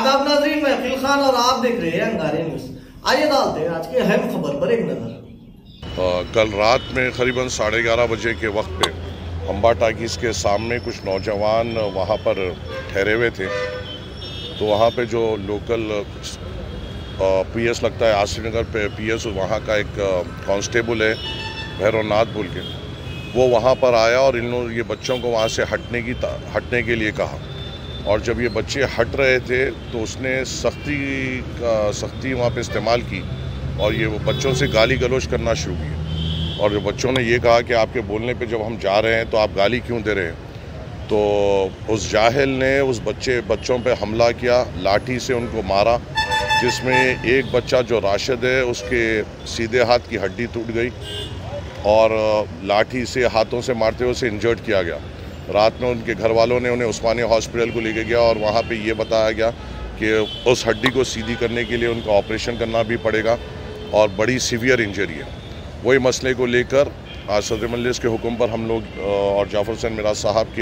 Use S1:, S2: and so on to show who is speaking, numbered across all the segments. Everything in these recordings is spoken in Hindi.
S1: आदाब नाज़रीन, मैं अकील खान और आप देख रहे हैं अंगारे न्यूज़। आइए डालते हैं आज की अहम खबर पर एक नजर।
S2: कल रात में करीबन 11:30 बजे के वक्त पे अंबा टाकीज़ के सामने कुछ नौजवान वहाँ पर ठहरे हुए थे। तो वहाँ पे जो लोकल पीएस लगता है आसिफ नगर पे पीएस, वहाँ का एक कांस्टेबल है भैरवनाथ बोल के, वो वहाँ पर आया और इन लोग ये बच्चों को वहाँ से हटने के लिए कहा। और जब ये बच्चे हट रहे थे तो उसने सख्ती वहाँ पे इस्तेमाल की और ये वो बच्चोों से गाली गलौज करना शुरू की। और जो बच्चों ने ये कहा कि आपके बोलने पे जब हम जा रहे हैं तो आप गाली क्यों दे रहे हैं। तो उस जाहिल ने उस बच्चों पे हमला किया, लाठी से उनको मारा, जिसमें एक बच्चा जो राशिद है उसके सीधे हाथ की हड्डी टूट गई और लाठी से हाथों से मारते हुए उसे इंजर्ड किया गया। रात में उनके घर वालों ने उन्हें उस्मानिया हॉस्पिटल को लेके गया और वहाँ पे ये बताया गया कि उस हड्डी को सीधी करने के लिए उनका ऑपरेशन करना भी पड़ेगा और बड़ी सीवियर इंजरी है। वही मसले को लेकर आज सदर मजलिस के हुक्म पर हम लोग और जाफर हुसैन मिराज साहब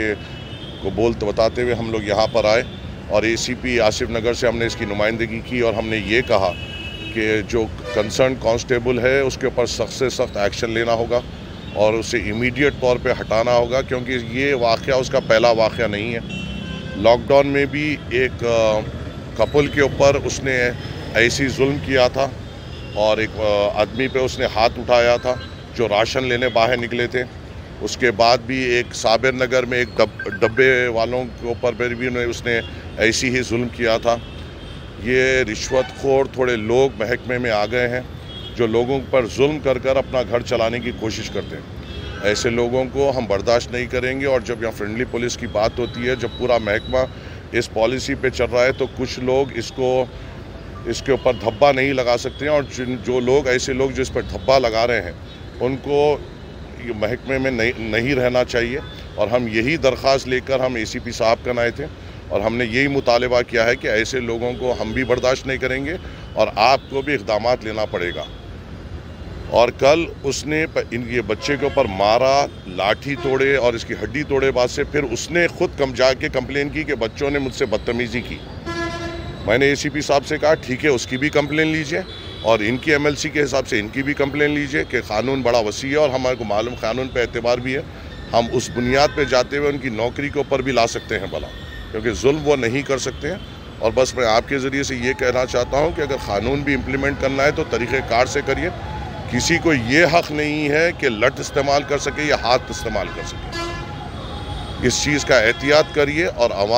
S2: को बताते हुए हम लोग यहाँ पर आए और ACP आसिफ नगर से हमने इसकी नुमाइंदगी की और हमने ये कहा कि जो कंसर्न कांस्टेबल है उसके ऊपर सख्त से सख्त एक्शन लेना होगा और उसे इमीडिएट तौर पे हटाना होगा, क्योंकि ये वाक़या उसका पहला वाक़या नहीं है। लॉकडाउन में भी एक कपल के ऊपर उसने ऐसी जुल्म किया था और एक आदमी पे उसने हाथ उठाया था जो राशन लेने बाहर निकले थे। उसके बाद भी एक साबिर नगर में एक डब्बे वालों के ऊपर भी उसने ऐसी ही जुल्म किया था। ये रिश्वतखोर थोड़े लोग महकमे में आ गए हैं जो लोगों पर जुल्म कर अपना घर चलाने की कोशिश करते हैं। ऐसे लोगों को हम बर्दाश्त नहीं करेंगे। और जब यहाँ फ्रेंडली पुलिस की बात होती है, जब पूरा महकमा इस पॉलिसी पे चल रहा है तो कुछ लोग इसके ऊपर धब्बा नहीं लगा सकते हैं। और जो लोग ऐसे लोग जो इस पर धब्बा लगा रहे हैं उनको महकमे में नहीं रहना चाहिए। और हम यही दरख्वास्त लेकर हम ACP साहब का आए थे और हमने यही मुतालबा किया है कि ऐसे लोगों को हम भी बर्दाश्त नहीं करेंगे और आपको भी इक़दाम लेना पड़ेगा। और कल उसने ये बच्चे के ऊपर मारा, लाठी तोड़े और इसकी हड्डी तोड़े बाद से फिर उसने खुद जाके कंप्लेन की कि बच्चों ने मुझसे बदतमीज़ी की। मैंने ACP साहब से कहा ठीक है, उसकी भी कंप्लेन लीजिए और इनकी MLC के हिसाब से इनकी भी कंप्लेन लीजिए कि क़ानून बड़ा वसी है और हमारे को मालूम क़ानून पे एतबार भी है। हम उस बुनियाद पे जाते हुए उनकी नौकरी के ऊपर भी ला सकते हैं भला, क्योंकि जुल्म वो नहीं कर सकते हैं। और बस मैं आपके ज़रिए से ये कहना चाहता हूँ कि अगर क़ानून भी इम्प्लीमेंट करना है तो तरीक़ेकार से करिए। किसी को ये हक़ नहीं है कि लठ इस्तेमाल कर सके या हाथ इस्तेमाल कर सके। इस चीज़ का एहतियात करिए और आवाम